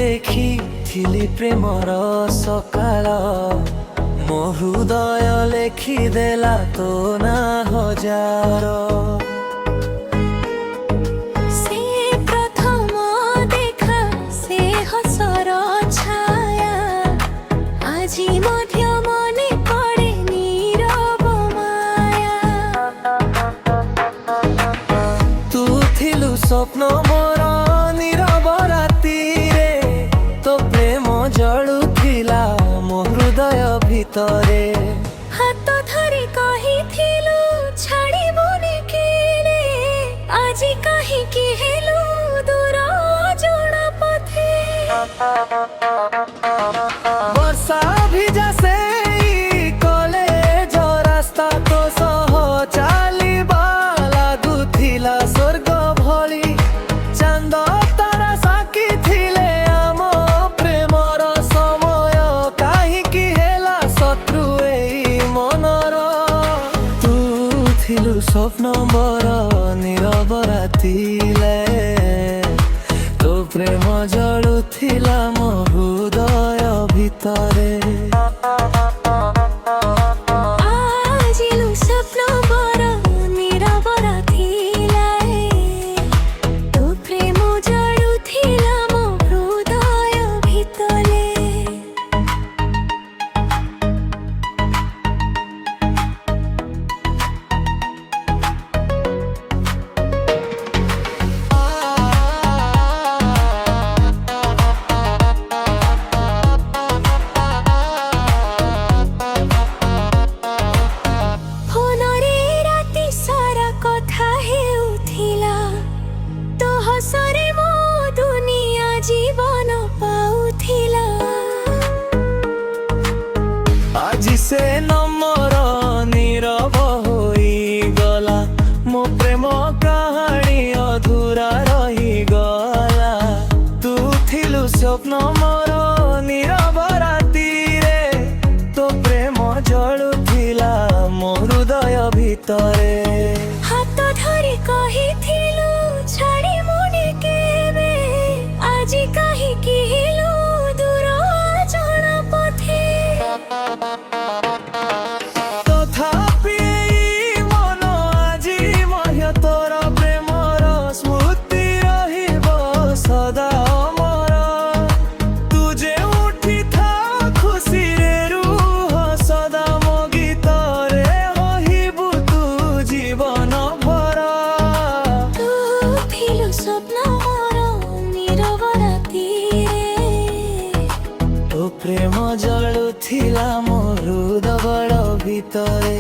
ଲେଖିଥିଲି ପ୍ରେମର ସକାଳ ମୋ ହୃଦୟ ଲେଖିଦେଲା ତୋ ନା ହଜାର। ସେ ପ୍ରଥମ ଦେଖା ସେ ହସର ଛାୟା ଆଜି ମଧ୍ୟ ମନେ ପଡ଼େ ନୀରବ ମାୟା। ତୁ ଥିଲୁ ସ୍ୱପ୍ନ ମୋର ନୀରବ ରାତିରେ ତୋ ପ୍ରେମ ଜଳୁଥିଲା ମୋ ହୃଦୟ ଭିତରେ। ହାତ ଧରି କହିଥିଲୁ ଛାଡ଼ିବୁନି କେଳେ ଆଜି କାହିଁକି ହେଲୁ ଦୂର ଅଜଣା ପଥେ। ବର୍ଷା ଭିଜା ସେଇ କଲେଜ ରାସ୍ତା ତୋ ସହ ଚାଲିବା ଲାଗୁଥିଲା ସ୍ୱର୍ଗ ଭଳି। ଚାନ୍ଦ ତାରା ସାକ୍ଷୀ ଥିଲେ ଆମ ପ୍ରେମର ସମୟ କାହିଁକି ହେଲା ଶତ୍ରୁ ଏଇ ମନର। ତୁ ଥିଲୁ ସ୍ୱପ୍ନ ମୋର ନୀରବ ରାତିରେ ତୋ ପ୍ରେମ ଜଳୁଥିଲା ମୋ ହୃଦୟ ଭିତରେ। আজিলু স্বপ্ন বড় নীরব রাতিলে তো প্রেম জড়ুথিলা মো হৃদয় ভিতরে। ফোনরে রাতি সারা কথা হেউথিলা তো হসরে মো দুনিয়া জীবন পাউথিলা। ଆଜି ସେ ନମ୍ବର ନୀରବ ହୋଇଗଲା ମୋ ପ୍ରେମ କାହାଣୀ ଅଧୁରା ରହିଗଲା। ତୁ ଥିଲୁ ସ୍ୱପ୍ନ ମୋର ନୀରବ ରାତିରେ ତୋ ପ୍ରେମ ଜଳୁଥିଲା ମୋ ହୃଦୟ ଭିତରେ। হাত ধরি কহিথিলু ছাড়িবুনি কেবে আজি কাহিকি হেলু দূর অজଣା পথে। ତଥାପି ଏଇ ମନ ଆଜି ମଧ୍ୟ ତୋର ପ୍ରେମର ସ୍ମୃତି ରହିବ ସଦା ଅମର। ତୁ ଯେଉଁଠି ଥାଆ ଖୁସିରେ ରୁହ ସଦା ମୋ ଗୀତରେ ରହିବୁ ତୁ ଜୀବନ ଭର। তু থিলু স্বপ্ন মোর নীরব রাতিরে ତୋ ପ୍ରେମ ଜଳୁଥିଲା ମୋ ହୃଦୟ ଭିତରେ।